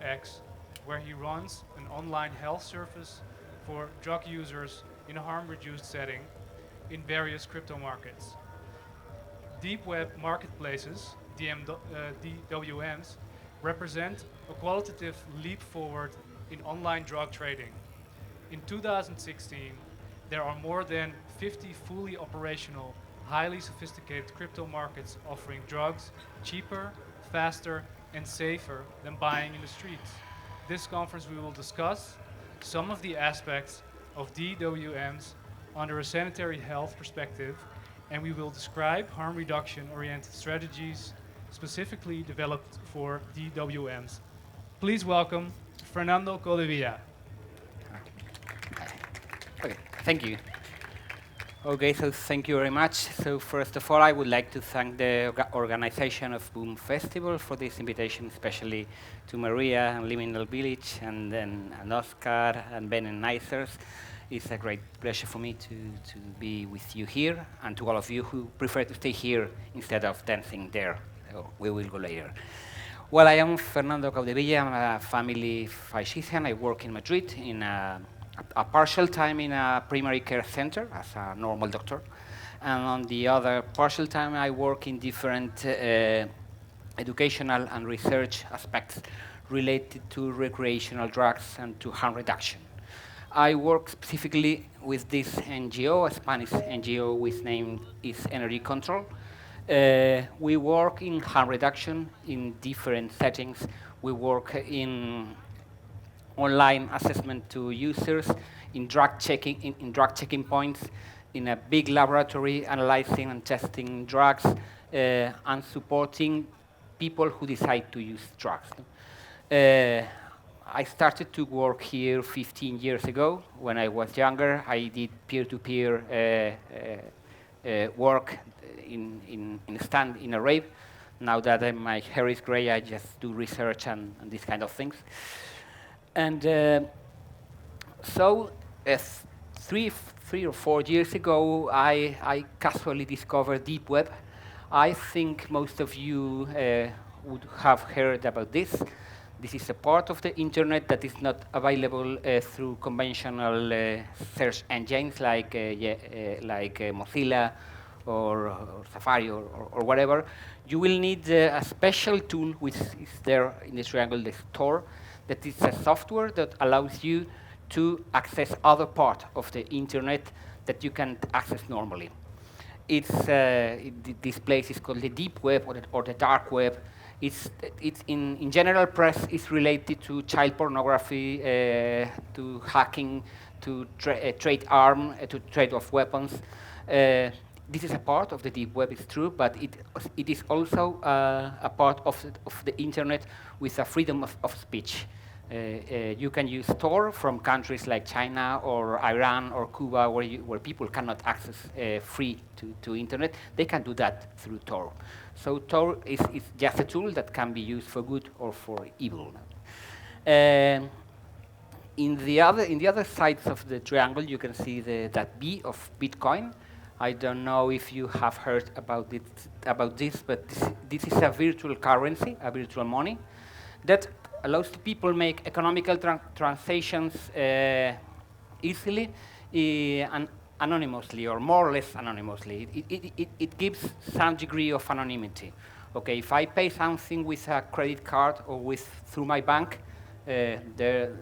X, where he runs an online health service for drug users in a harm-reduced setting in various crypto markets. Deep web marketplaces, DWMs, represent a qualitative leap forward in online drug trading. In 2016, there are more than 50 fully operational, highly sophisticated crypto markets offering drugs cheaper, faster, and safer than buying in the streets. This conference we will discuss some of the aspects of DWMs under a sanitary health perspective, and we will describe harm reduction oriented strategies specifically developed for DWMs. Please welcome Fernando Caudevilla. Okay, thank you. Okay, so thank you very much. So first of all, I would like to thank the organization of Boom Festival for this invitation, especially to Maria and Liminal Village, and then and Oscar and Ben and Nicers. It's a great pleasure for me to be with you here, and to all of you who prefer to stay here instead of dancing there. So we will go later. Well, I am Fernando Caudevilla. I'm a family physician. I work in Madrid in a partial time in a primary care center as a normal doctor. And on the other partial time, I work in different educational and research aspects related to recreational drugs and to harm reduction. I work specifically with this NGO, a Spanish NGO with name is Energy Control. We work in harm reduction in different settings. We work in online assessment to users, in drug checking points, in a big laboratory analyzing and testing drugs, and supporting people who decide to use drugs. I started to work here 15 years ago. When I was younger, I did peer-to-peer work in a rave. Now that my hair is gray, I just do research and these kind of things. And so three or 4 years ago, I casually discovered deep web. I think most of you would have heard about this. This is a part of the internet that is not available through conventional search engines like Mozilla or Safari or whatever. You will need a special tool which is there in the triangle, the Tor, that is a software that allows you to access other part of the internet that you can't access normally. This place is called the deep web or the dark web. It's in general press, it's related to child pornography, to hacking, to trade of weapons. This is a part of the deep web, it's true, but it is also a part of the internet with a freedom of speech. You can use Tor from countries like China or Iran or Cuba where people cannot access free to internet. They can do that through Tor. So Tor is just a tool that can be used for good or for evil. In the other sides of the triangle, you can see that B of Bitcoin. I don't know if you have heard about this, but this is a virtual currency, a virtual money, that allows people make economical transactions easily and anonymously, or more or less anonymously. It gives some degree of anonymity. Okay, if I pay something with a credit card or through my bank, their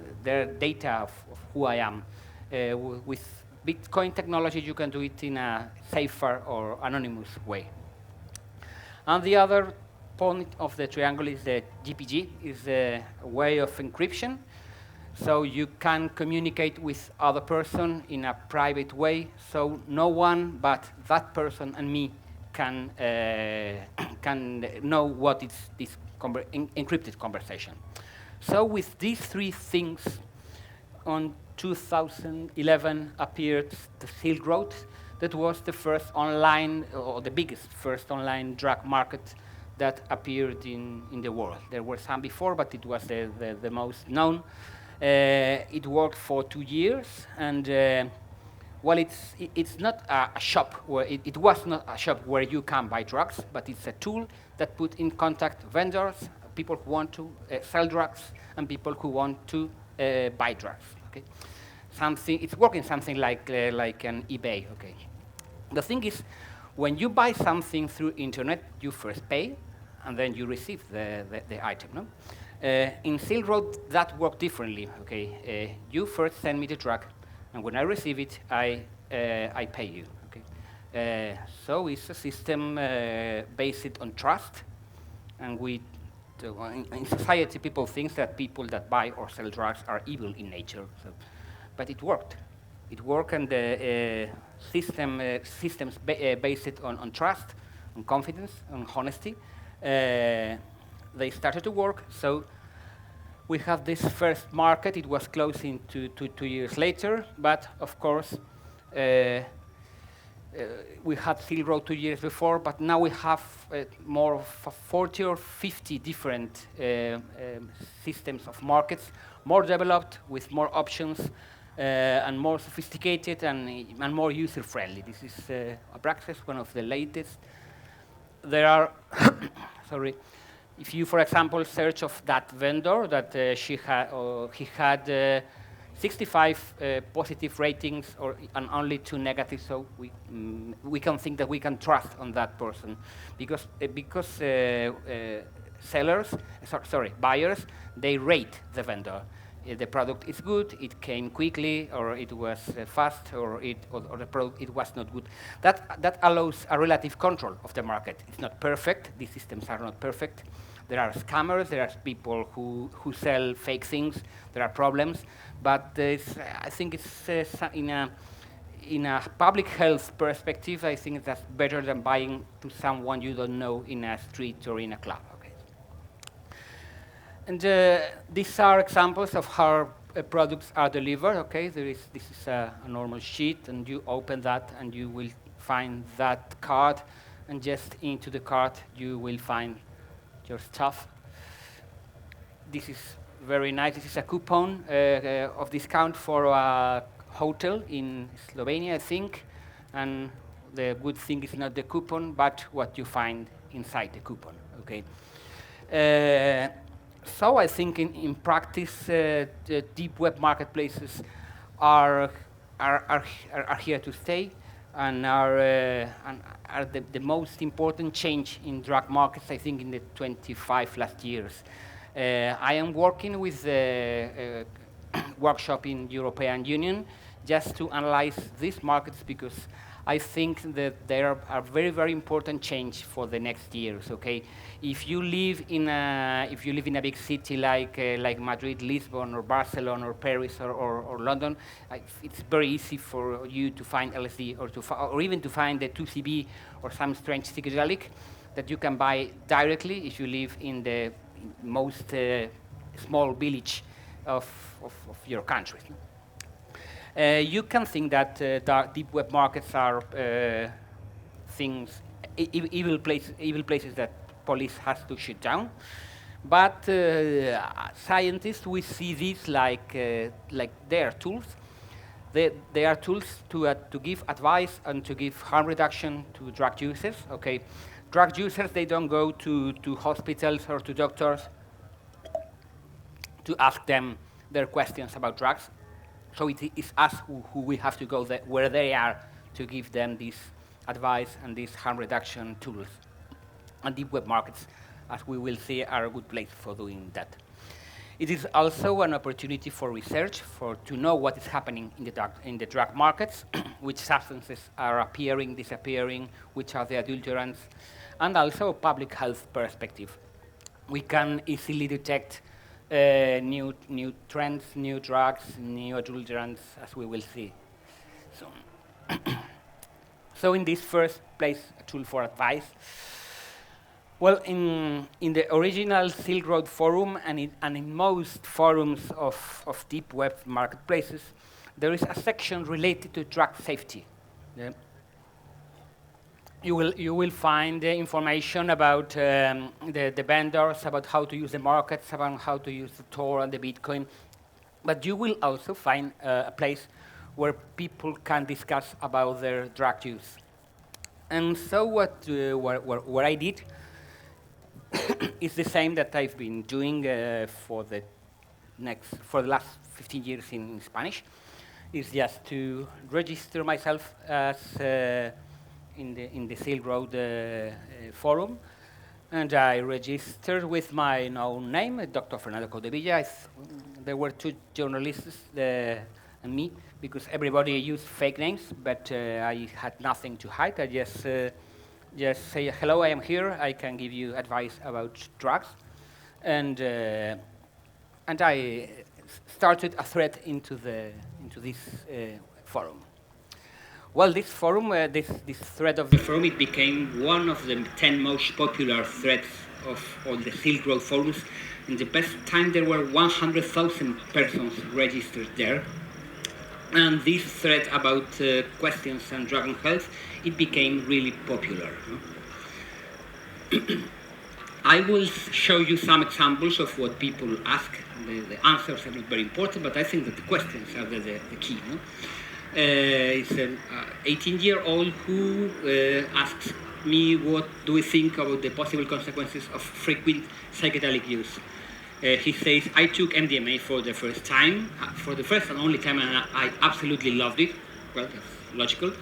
data of who I am. With Bitcoin technology, you can do it in a safer or anonymous way. And the other point of the triangle is the GPG, is a way of encryption. So you can communicate with other person in a private way, so no one but that person and me can know what is this encrypted conversation. So with these three things, on 2011 appeared the Silk Road. That was the first online, or the biggest first online drug market that appeared in the world. There were some before, but it was the most known. It worked for 2 years, and well, it's not a shop where it was not a shop where you can buy drugs, but it's a tool that put in contact vendors, people who want to sell drugs, and people who want to buy drugs. Okay, it's working something like an eBay. Okay, the thing is, when you buy something through internet, you first pay, and then you receive the item. No? In Silk Road, that worked differently. Okay, you first send me the drug, and when I receive it, I pay you. Okay, so it's a system based on trust, and in society, people think that people that buy or sell drugs are evil in nature. So, but it worked. It worked, and the systems based on trust, on confidence, on honesty, they started to work. So we have this first market. It was closing 2 years later, but of course, we had Silk Road 2 years before, but now we have more of 40 or 50 different systems of markets, more developed, with more options, and more sophisticated and more user-friendly. This is Abraxas, one of the latest. There are, sorry, if you, for example, search of that vendor that he had 65 positive ratings and only 2 negative, so we can think that we can trust on that person because buyers, they rate the vendor. The product is good, it came quickly, or it was fast, or the product it was not good. That allows a relative control of the market. It's not perfect. These systems are not perfect. There are scammers. There are people who sell fake things. There are problems, but I think it's in a public health perspective. I think that's better than buying to someone you don't know in a street or in a club. And these are examples of how products are delivered. Okay, this is a normal sheet, and you open that, and you will find that card, and just into the card you will find your stuff. This is very nice. This is a coupon of discount for a hotel in Slovenia, I think. And the good thing is not the coupon, but what you find inside the coupon. Okay. So I think in practice, the deep web marketplaces are here to stay, and are the most important change in drug markets, I think, in the 25 last years. I am working with a workshop in European Union just to analyze these markets, because I think that they are a very, very important change for the next years. Okay, if you live in a big city like Madrid, Lisbon, or Barcelona, or Paris, or London, it's very easy for you to find LSD, or even to find the 2CB or some strange psychedelic that you can buy directly if you live in the most small village of your country. You can think that deep web markets are evil places that police has to shut down. But scientists, we see these like they are tools. They are tools to give advice and to give harm reduction to drug users. Okay, drug users, they don't go to hospitals or to doctors to ask them their questions about drugs. So it is us who we have to go where they are to give them this advice and these harm reduction tools. And deep web markets, as we will see, are a good place for doing that. It is also an opportunity for research, to know what is happening in the drug markets, which substances are appearing, disappearing, which are the adulterants, and also a public health perspective. We can easily detect new trends, new drugs, new adulterants, as we will see soon. So in this first place, a tool for advice. Well, in the original Silk Road forum and in most forums of deep web marketplaces, there is a section related to drug safety. Yeah. You will find information about the vendors, about how to use the markets, about how to use the Tor and the Bitcoin. But you will also find a place where people can discuss about their drug use. And so what I did is the same that I've been doing for the for the last 15 years in Spanish, is just to register myself as in the Silk Road forum, and I registered with my own name, Dr. Fernando Caudevilla. There were two journalists and me, because everybody used fake names, but I had nothing to hide. I just say, hello, I am here. I can give you advice about drugs, and I started a thread into this forum. Well, this forum, this thread of the forum, it became one of the 10 most popular threads of all the Silk Road forums. In the best time, there were 100,000 persons registered there. And this thread about questions on drug and health, it became really popular. I will show you some examples of what people ask. The answers are not very important, but I think that the questions are the key. No? It's an 18-year-old who asks me what do I think about the possible consequences of frequent psychedelic use. He says, I took MDMA for the first time, for the first and only time, and I absolutely loved it. Well, that's logical.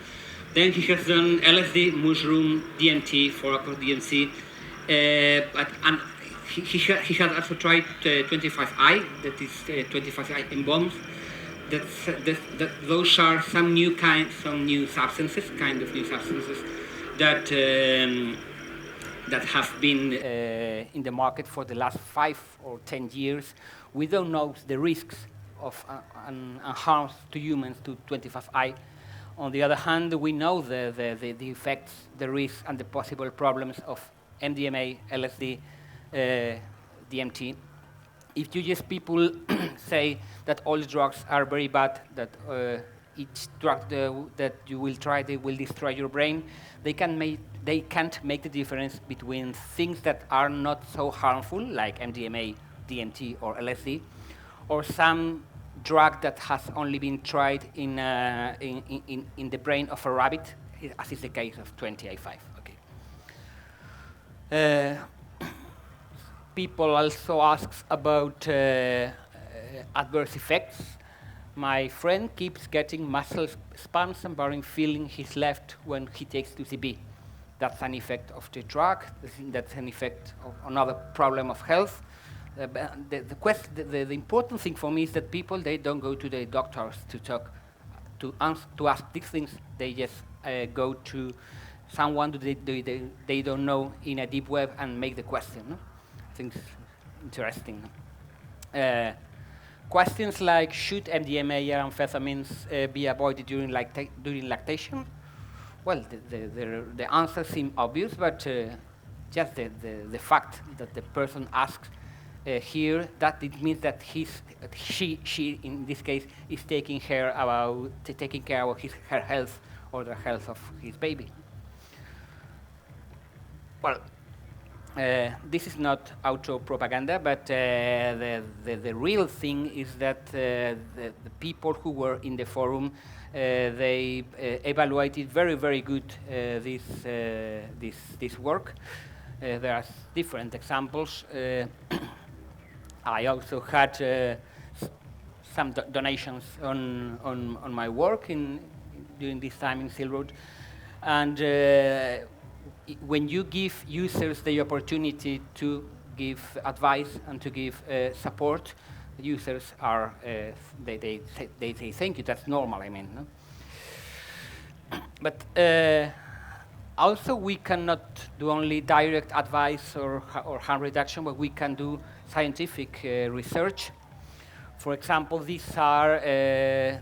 Then he has done LSD, mushroom, DMT, 4-DMC, and he has also tried 25I, that is 25I in bombs. Those are some new substances that have been in the market for the last 5 or 10 years. We don't know the risks of and harms to humans to 25I. On the other hand, we know the effects, the risks, and the possible problems of MDMA, LSD, DMT. If you just people say that all drugs are very bad, that each drug that you will try, they will destroy your brain, they can't make the difference between things that are not so harmful, like MDMA, DMT, or LSD, or some drug that has only been tried in the brain of a rabbit, as is the case of 20I5. Okay. People also ask about adverse effects. My friend keeps getting muscle spasms and burning feeling his left when he takes 2CB. That's an effect of the drug. That's an effect of another problem of health. The important thing for me is that people, they don't go to the doctors to ask these things. They just go to someone they don't know in a deep web and make the question. No? I think it's interesting. Questions like, should MDMA or amphetamines be avoided during lactation? Well, the answers seem obvious, but just the fact that the person asks here, that it means that she in this case is taking care about her health or the health of his baby. Well, this is not auto-propaganda, but the real thing is that the people who were in the forum, they evaluated very, very good this work. There are different examples. I also had some donations on my work during this time in Silk Road, and when you give users the opportunity to give advice and to give support, users are they say thank you. That's normal. I mean, no? But also we cannot do only direct advice or harm reduction, but we can do scientific research. For example, this is a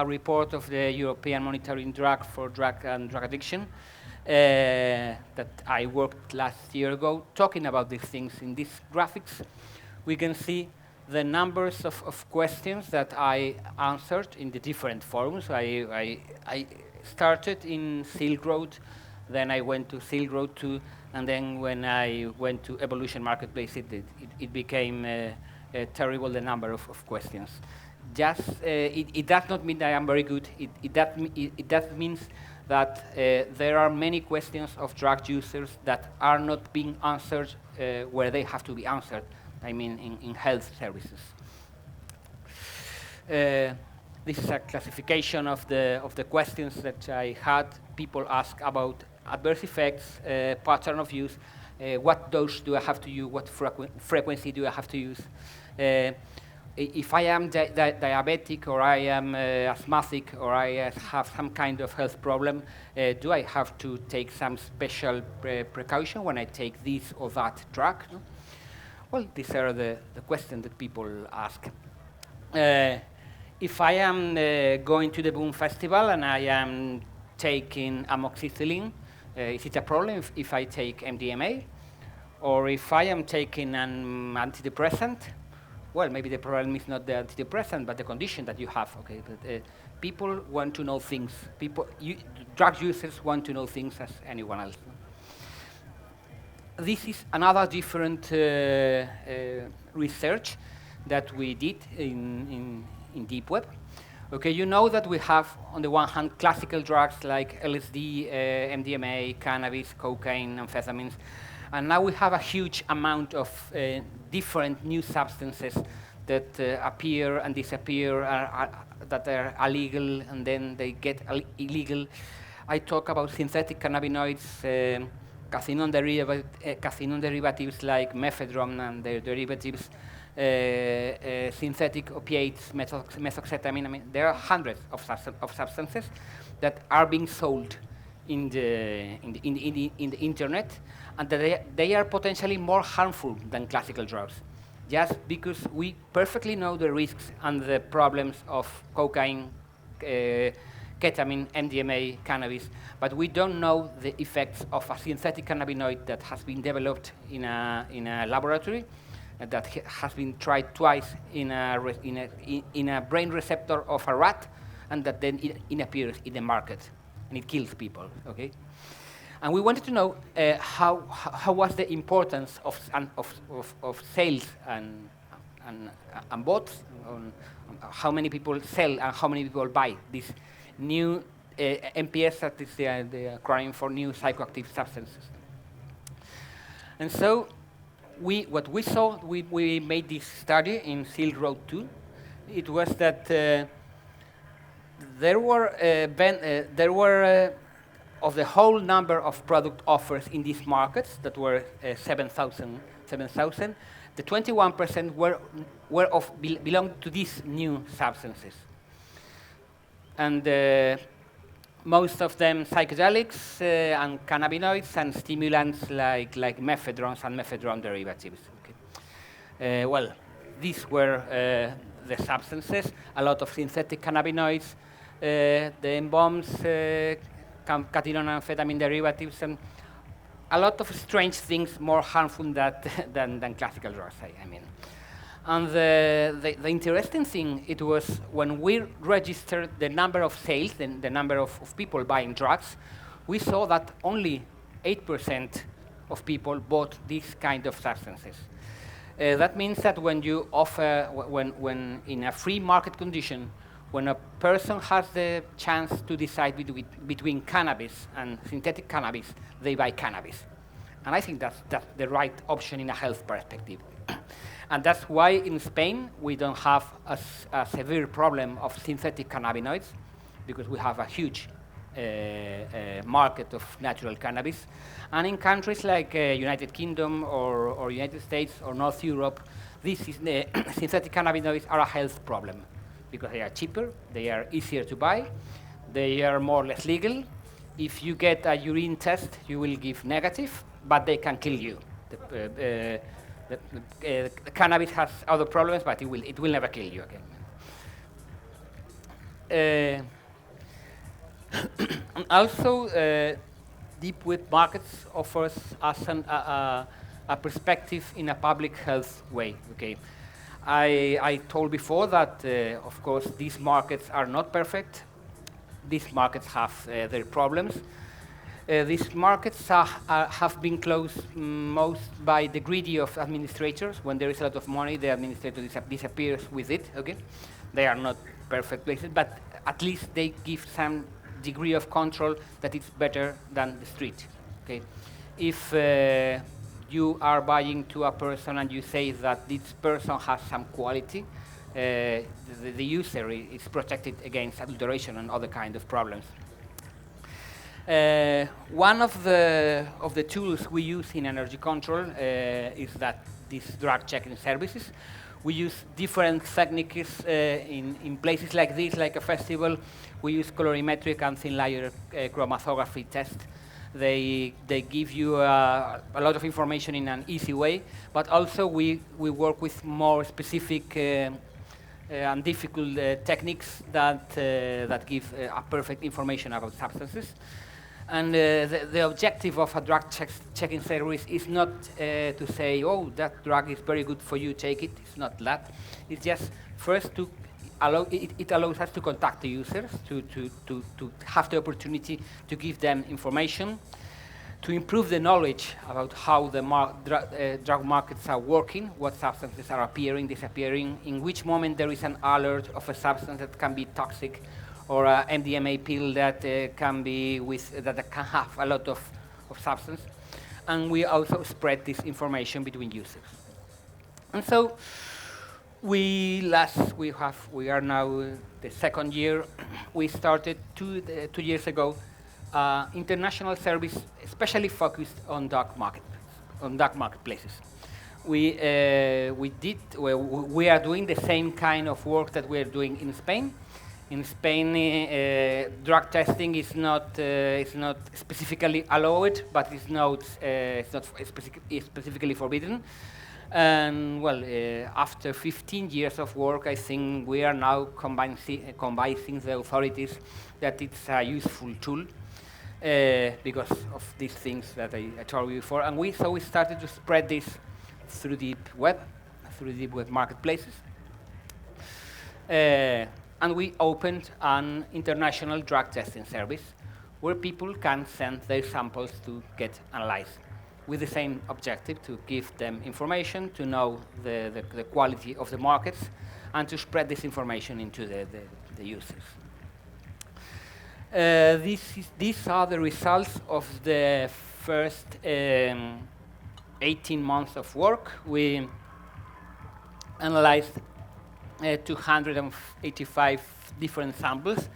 report of the European Monitoring Drug for Drug and Drug Addiction. That I worked last year ago, talking about these things. In these graphics, we can see the numbers of questions that I answered in the different forums. I started in Silk Road, then I went to Silk Road 2, and then when I went to Evolution Marketplace, it became terrible, the number of questions. It does not mean that I am very good. It does means that there are many questions of drug users that are not being answered where they have to be answered, I mean in health services. This is a classification of the questions that I had people ask about adverse effects, pattern of use, what dose do I have to use, what frequency do I have to use. If I am diabetic or I am asthmatic or I have some kind of health problem, do I have to take some special precaution when I take this or that drug? No? Well, these are the questions that people ask. If I am going to the Boom Festival and I am taking amoxicillin, is it a problem if I take MDMA? Or if I am taking an antidepressant? Well, maybe the problem is not the antidepressant, but the condition that you have. Okay, but people want to know things. Drug users want to know things as anyone else. This is another different research that we did in deep web. Okay, you know that we have, on the one hand, classical drugs like LSD, MDMA, cannabis, cocaine, amphetamines, and now we have a huge amount of different new substances that appear and disappear, that are illegal, and then they get illegal. I talk about synthetic cannabinoids, cathinone derivatives like mephedrone and their derivatives, synthetic opiates, methoxetamine. I mean, there are hundreds of substances that are being sold in the internet, and that they are potentially more harmful than classical drugs, just because we perfectly know the risks and the problems of cocaine, ketamine, MDMA, cannabis, but we don't know the effects of a synthetic cannabinoid that has been developed in a laboratory, that has been tried twice in a brain receptor of a rat, and that then it appears in the market, and it kills people, okay? And we wanted to know how was the importance of sales and bots, on how many people sell and how many people buy this new MPS, that is the acronym for new psychoactive substances. And so what we saw, we made this study in Silk Road 2. It was that there were of the whole number of product offers in these markets that were 7,000, the 21% belonged to these new substances. And most of them psychedelics and cannabinoids and stimulants like mephedrones and mephedrone derivatives. Okay. Well, these were the substances, a lot of synthetic cannabinoids, the M-bombs, cathinone and amphetamine derivatives, and a lot of strange things more harmful than classical drugs, I mean. And the interesting thing, it was when we registered the number of sales, the number of people buying drugs, we saw that only 8% of people bought these kind of substances. That means that when you offer, when in a free market condition, when a person has the chance to decide between cannabis and synthetic cannabis, they buy cannabis. And I think that's the right option in a health perspective. And that's why in Spain we don't have a severe problem of synthetic cannabinoids, because we have a huge market of natural cannabis. And in countries like United Kingdom or United States or North Europe, the synthetic cannabinoids are a health problem, because they are cheaper, they are easier to buy, they are more or less legal. If you get a urine test, you will give negative, but they can kill you. The cannabis has other problems, but it will never kill you again. Also, deep web markets offers us a perspective in a public health way. Okay, I told before that, of course, these markets are not perfect. These markets have their problems. These markets have been closed most by the greedy of administrators. When there is a lot of money, the administrator disappears with it. Okay, they are not perfect places, but at least they give some degree of control that it's better than the street. Okay, if you are buying to a person and you say that this person has some quality, the user is protected against adulteration and other kind of problems. One of the tools we use in energy control is that these drug checking services. We use different techniques in places like this, like a festival. We use colorimetric and thin layer chromatography test. They give you a lot of information in an easy way, but also we work with more specific and difficult techniques that give a perfect information about substances. And the objective of a drug checking service is not to say, oh, that drug is very good for you, take it. It's not that. It's just first to allow, it allows us to contact the users, to have the opportunity to give them information, to improve the knowledge about how the drug markets are working, what substances are appearing, disappearing, in which moment there is an alert of a substance that can be toxic, or a MDMA pill that can be that can have a lot of substance, and we also spread this information between users. And so we are now the second year. We started 2 years ago international service, especially focused on dark marketplaces. We are doing the same kind of work that we are doing in Spain. In Spain, drug testing is not specifically allowed, but it's not specifically forbidden. And well, after 15 years of work, I think we are now convincing the authorities that it's a useful tool because of these things that I told you before. And so we started to spread this through deep web marketplaces. And we opened an international drug testing service where people can send their samples to get analyzed with the same objective, to give them information, to know the quality of the markets, and to spread this information into the users. These are the results of the first 18 months of work. We analyzed 285 different samples.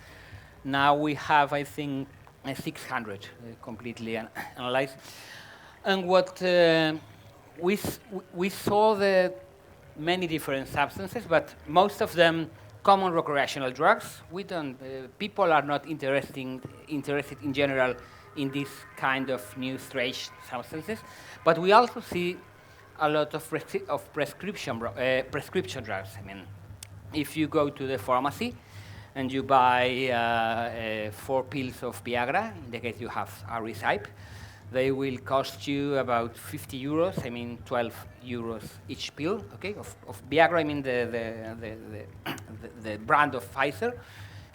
Now we have, I think, 600 completely analyzed. And what we saw the many different substances, but most of them common recreational drugs. People are not interested in general in this kind of new strange substances. But we also see a lot of prescription drugs. I mean, if you go to the pharmacy and you buy 4 pills of Viagra, in the case you have a recipe, they will cost you about 50 euros, I mean 12 euros each pill, okay? Of Viagra, I mean the brand of Pfizer.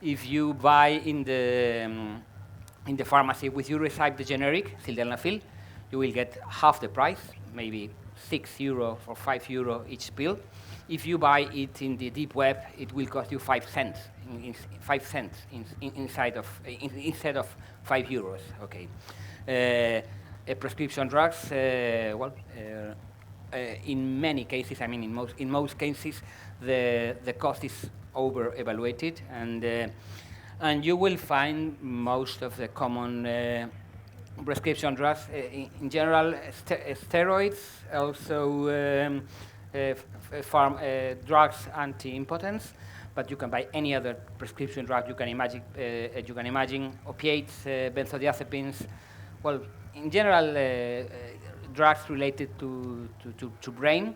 If you buy in the pharmacy with your recipe, the generic, sildenafil, you will get half the price, maybe 6 euro or 5 euro each pill. If you buy it in the deep web, it will cost you 5 cents, instead of 5 euros. Okay. Prescription drugs, in many cases, I mean in most cases, the cost is over-evaluated, and you will find most of the common prescription drugs, in general, steroids, also drugs anti-impotence, but you can buy any other prescription drug you can imagine, opiates, benzodiazepines. Well, in general, drugs related to brain,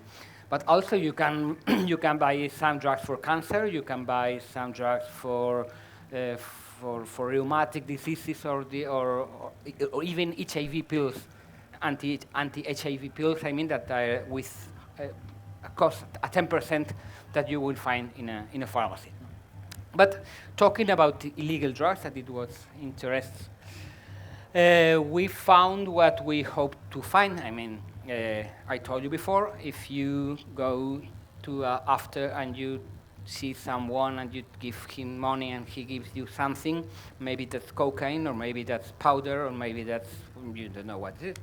but also you can you can buy some drugs for cancer. You can buy some drugs for rheumatic diseases or even HIV pills, anti-HIV pills. I mean that with a cost a 10% that you will find in a pharmacy. But talking about illegal drugs, that it was interesting. We found what we hoped to find. I mean, I told you before, if you go to after and you see someone and you give him money and he gives you something, maybe that's cocaine, or maybe that's powder, or maybe that's, you don't know what it is.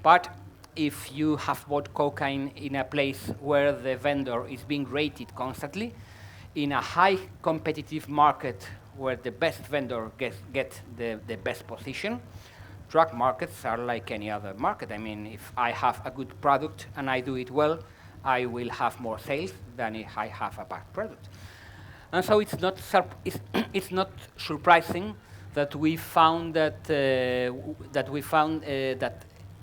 But if you have bought cocaine in a place where the vendor is being rated constantly, in a high competitive market where the best vendor gets the best position. Drug markets are like any other market. I mean, if I have a good product and I do it well, I will have more sales than if I have a bad product. And so it's not, it's not surprising that we found that, that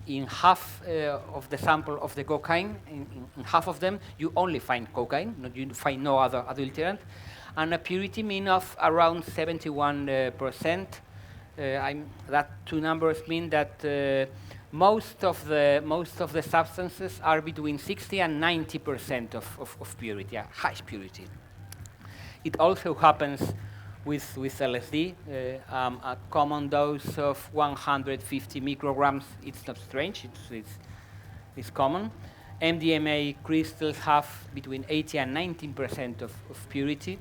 in half of the sample of the cocaine, in half of them, you only find cocaine, you find no other adulterant, and a purity mean of around 71%. That two numbers mean that most of the substances are between 60 and 90% of purity, high purity. It also happens with LSD, a common dose of 150 micrograms. It's not strange, it's common. MDMA crystals have between 80 and 19% of purity.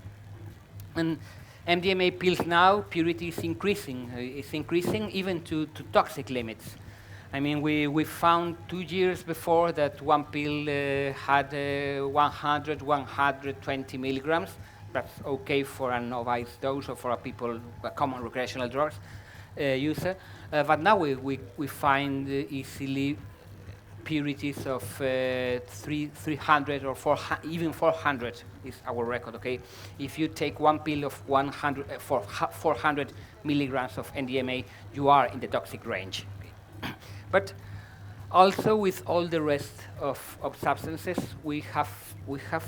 And MDMA pills now, purity is increasing. It's increasing even to toxic limits. I mean, we found 2 years before that one pill had 100, 120 milligrams. That's okay for a novice dose or for a common recreational drugs user. But now we find easily purities of 300 or 400, even 400 is our record, okay? If you take one pill of 400 milligrams of MDMA, you are in the toxic range. Okay? But also with all the rest of substances, we have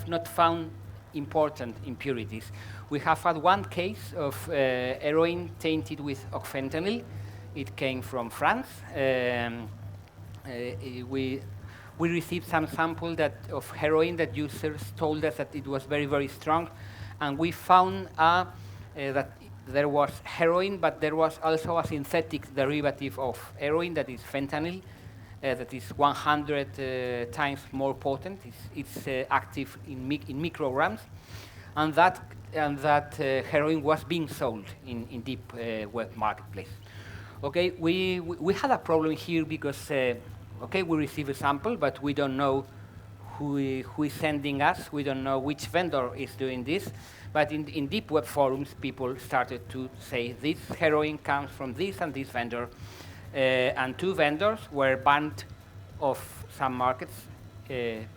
not found important impurities. We have had one case of heroin tainted with fentanyl. It came from France. We received some sample of heroin that users told us that it was very, very strong, and we found that there was heroin, but there was also a synthetic derivative of heroin that is fentanyl, that is 100 times more potent. It's active in micrograms, and that heroin was being sold in deep web marketplace. Okay, we had a problem here because okay, we receive a sample, but we don't know who is sending us. We don't know which vendor is doing this. But in deep web forums, people started to say this heroin comes from this and this vendor. And 2 vendors were banned of some markets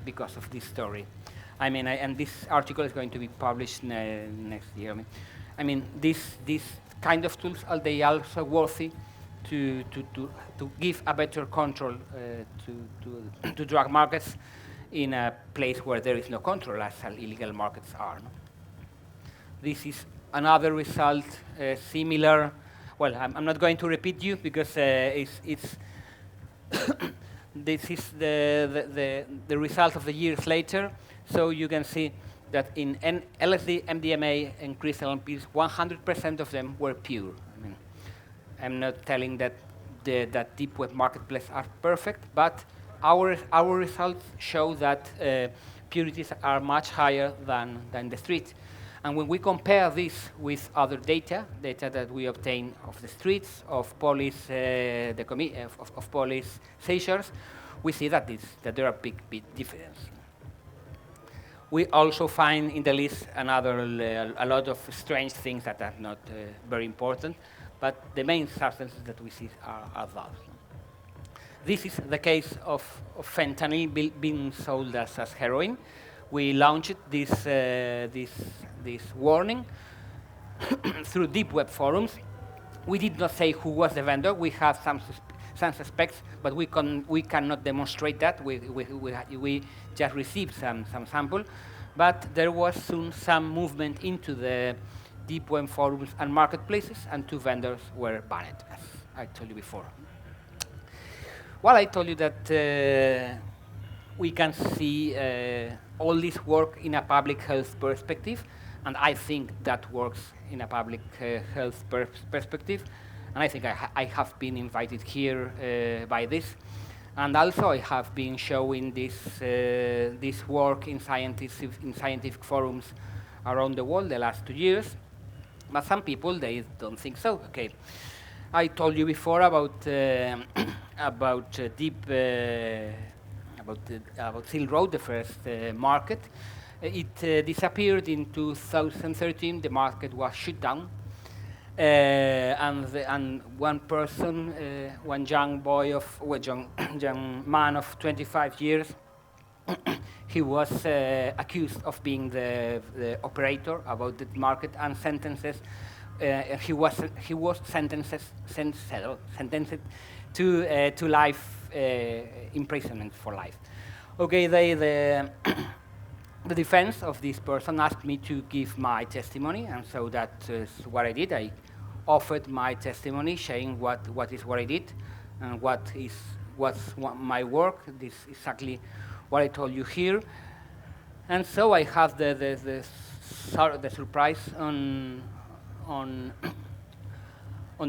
because of this story. I mean, and this article is going to be published next year. I mean, these kind of tools, they are also worthy to give a better control to drug markets in a place where there is no control, as illegal markets are. No? This is another result similar. Well, I'm not going to repeat you because it's this is the result of the years later. So you can see that in LSD, MDMA, and crystal pills, 100% of them were pure. I mean, I'm not telling that that deep web marketplaces are perfect, but our results show that purities are much higher than the street. And when we compare this with other data that we obtain of the streets, of police, of police seizures, we see that there are big differences. We also find in the list a lot of strange things that are not very important, but the main substances that we see are those. This is the case of fentanyl being sold as heroin. We launched this warning through deep web forums. We did not say who was the vendor. We have some suspects, but we cannot demonstrate that. We just received some sample, but there was soon some movement into the deep web forums and marketplaces, and 2 vendors were banned, as I told you before. Well, I told you that we can see all this work in a public health perspective, and I think that works in a public health perspective. And I think I have been invited here by this. And also I have been showing this work in scientific forums around the world the last 2 years. But some people, they don't think so. Okay, I told you before about Silk Road, the first market. It disappeared in 2013. The market was shut down, and one person, one young boy of, well, young man of 25 years, he was accused of being the operator about the market and sentences. He was sentenced to life imprisonment for life. Okay, the defense of this person asked me to give my testimony, and so that is what I did. I offered my testimony, saying what I did, and what's my work. This is exactly what I told you here. And so I have the surprise on on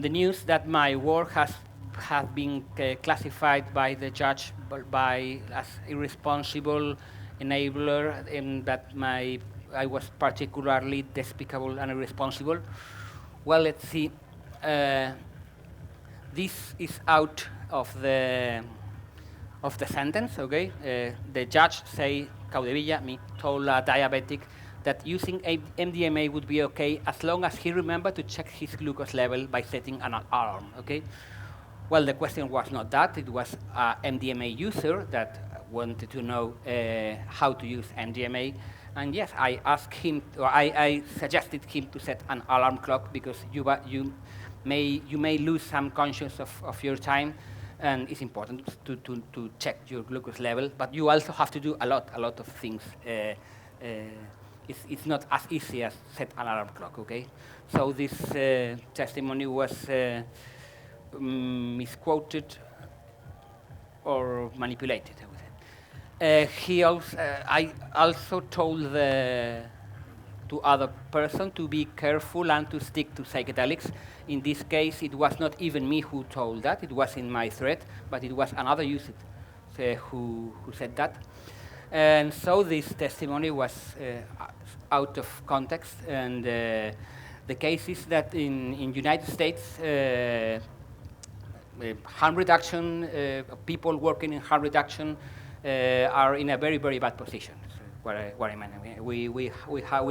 the news that my work has been classified by the judge as irresponsible enabler, and that I was particularly despicable and irresponsible. Well, let's see. This is out of the sentence, okay? The judge say, Caudevilla, me, told a diabetic that using MDMA would be okay as long as he remembered to check his glucose level by setting an alarm, okay? Well, the question was not that. It was an MDMA user that wanted to know how to use MDMA. And yes, I asked him, or I suggested him to set an alarm clock, because you may lose some conscious of your time, and it's important to check your glucose level. But you also have to do a lot of things. It's not as easy as set an alarm clock, okay? So this testimony was misquoted or manipulated, I would say. I also told to other person to be careful and to stick to psychedelics. In this case, it was not even me who told that. It was in my thread, but it was another user who said that. And so this testimony was out of context. And the case is that in United States, harm reduction, people working in harm reduction are in a very, very bad position. What I mean. We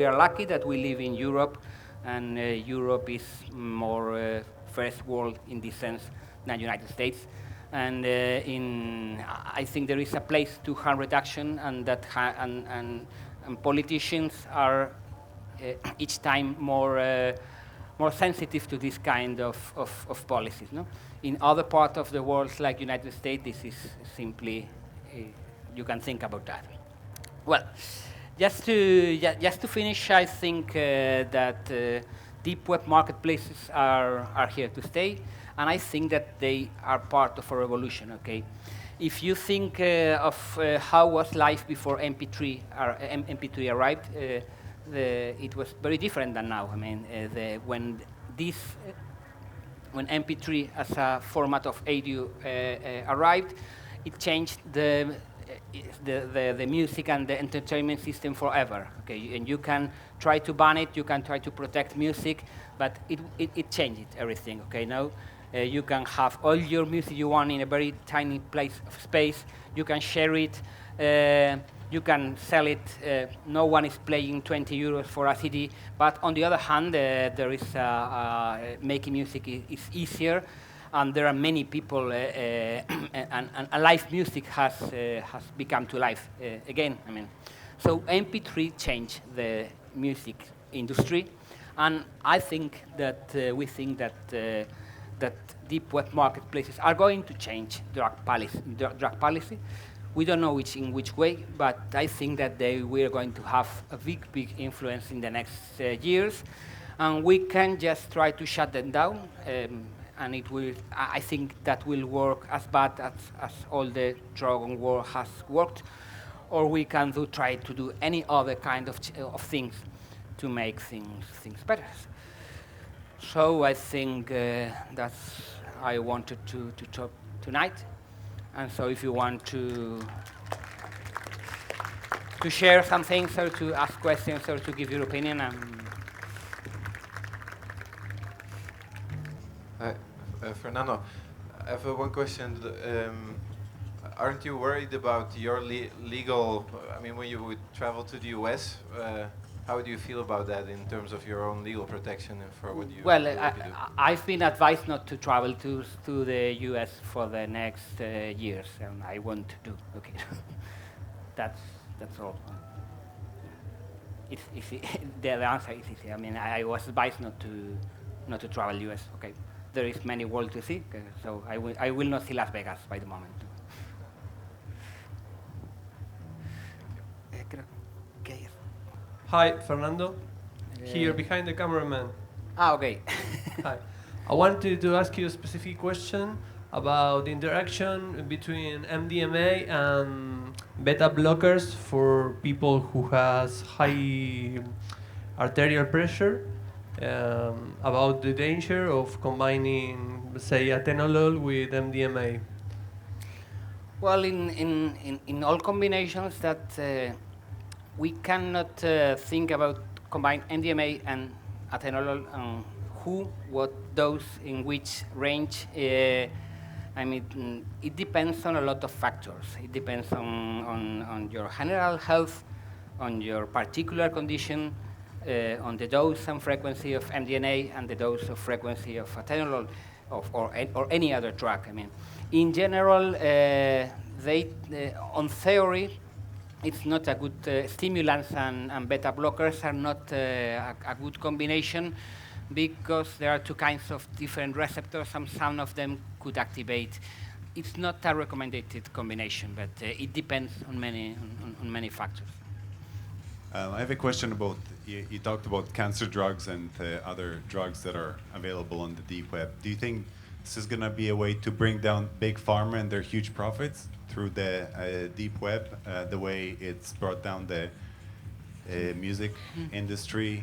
are lucky that we live in Europe, and Europe is more first world in this sense than United States. And I think there is a place to harm reduction, and that and politicians are each time more sensitive to this kind of policies. No? In other parts of the world, like United States, this is simply you can think about that. Well, just to finish, I think that deep web marketplaces are here to stay, and I think that they are part of a revolution. Okay, if you think of how was life before MP3 arrived, it was very different than now. I mean, when MP3 as a format of audio arrived, it changed the music and the entertainment system forever. Okay, and you can try to ban it, you can try to protect music, but it changed everything. Okay, now you can have all your music you want in a very tiny place of space. You can share it. You can sell it. No one is paying 20 euros for a CD. But on the other hand, there is making music is easier. And there are many people, and live music has become to life again. I mean, so MP3 changed the music industry, and I think that we think that that deep web marketplaces are going to change drug policy. We don't know in which way, but I think that we are going to have a big influence in the next years, and we can just try to shut them down. And it will. I think that will work as bad as all the drug war has worked, or we can try to do any other kind of things to make things better. So I think that's I wanted to talk tonight, and so if you want to share some things or to ask questions or to give your opinion, Fernando, I have one question. aren't you worried about your legal? I mean, when you would travel to the US, how do you feel about that in terms of your own legal protection and for what you Well, the work you do? I've been advised not to travel to the US for the next years, and I won't do. Okay, that's all. It's easy. The answer is easy. I mean, I was advised not to travel US. Okay, there is many world to see, so I will not see Las Vegas by the moment. Okay. Hi, Fernando. Here behind the cameraman. Okay. Hi. I wanted to ask you a specific question about the interaction between MDMA and beta blockers for people who has high arterial pressure. About the danger of combining, say, atenolol with MDMA. Well, in all combinations that we cannot think about combine MDMA and atenolol and what dose, in which range. I mean, it depends on a lot of factors. It depends on your general health, on your particular condition, on the dose and frequency of MDMA and the dose of frequency of atenolol or any other drug. I mean, in general, on theory, it's not a good stimulants and beta blockers are not a good combination because there are two kinds of different receptors and some of them could activate. It's not a recommended combination, but it depends on many factors. I have a question about, you talked about cancer drugs and other drugs that are available on the deep web. Do you think this is going to be a way to bring down big pharma and their huge profits through the deep web, the way it's brought down the music industry?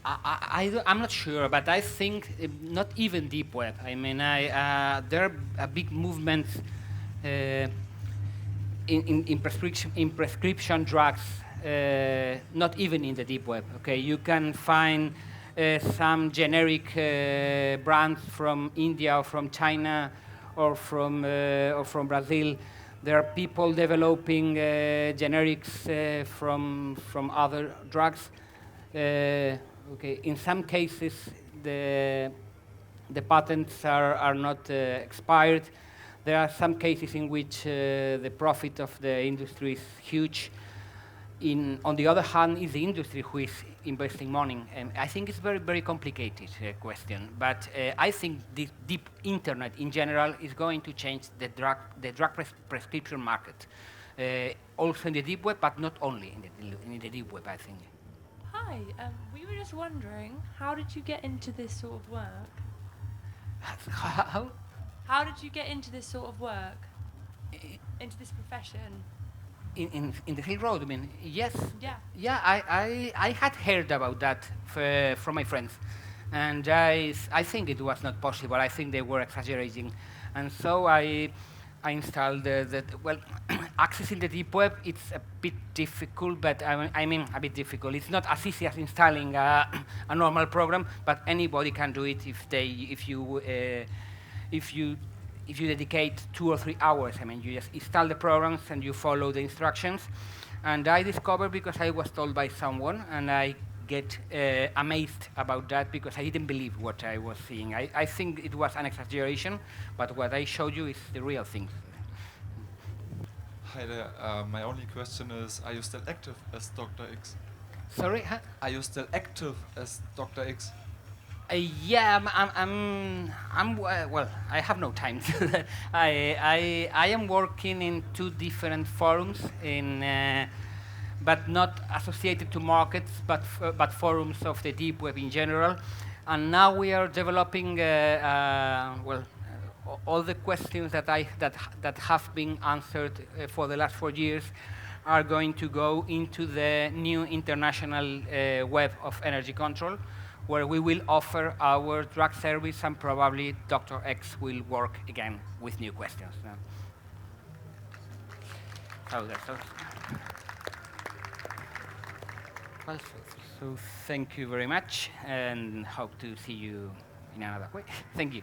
I'm not sure, but I think not even deep web. I mean, there are a big movement in prescription drugs, not even in the deep web. Okay, you can find some generic brands from India or from China or from Brazil. There are people developing generics from other drugs. Okay, in some cases the patents are not expired. There are some cases in which the profit of the industry is huge. On the other hand, is the industry who is investing money. I think it's very, very complicated question, but I think the deep internet in general is going to change the drug prescription market. Also in the deep web, but not only in the deep web, I think. Hi, we were just wondering, how did you get into this sort of work? How? How did you get into this sort of work? Into this profession? In the Hill Road, I mean, yes. Yeah. Yeah, I had heard about that from my friends, and I think it was not possible. I think they were exaggerating, and so I installed well, accessing the deep web. It's a bit difficult, but I mean a bit difficult. It's not as easy as installing a normal program, but anybody can do it if you dedicate 2 or 3 hours. I mean, you just install the programs and you follow the instructions. And I discovered because I was told by someone, and I get amazed about that because I didn't believe what I was seeing. I think it was an exaggeration, but what I showed you is the real thing. Hi there. My only question is, are you still active as Dr. X? Sorry? Huh? Are you still active as Dr. X? Yeah, well, I have no time. I am working in 2 different forums, but not associated to markets, but forums of the deep web in general. And now we are developing, well, all the questions that have been answered for the last 4 years are going to go into the new international web of energy control, where we will offer our drug service, and probably Dr. X will work again with new questions. Well, so thank you very much, and hope to see you in another way. Thank you.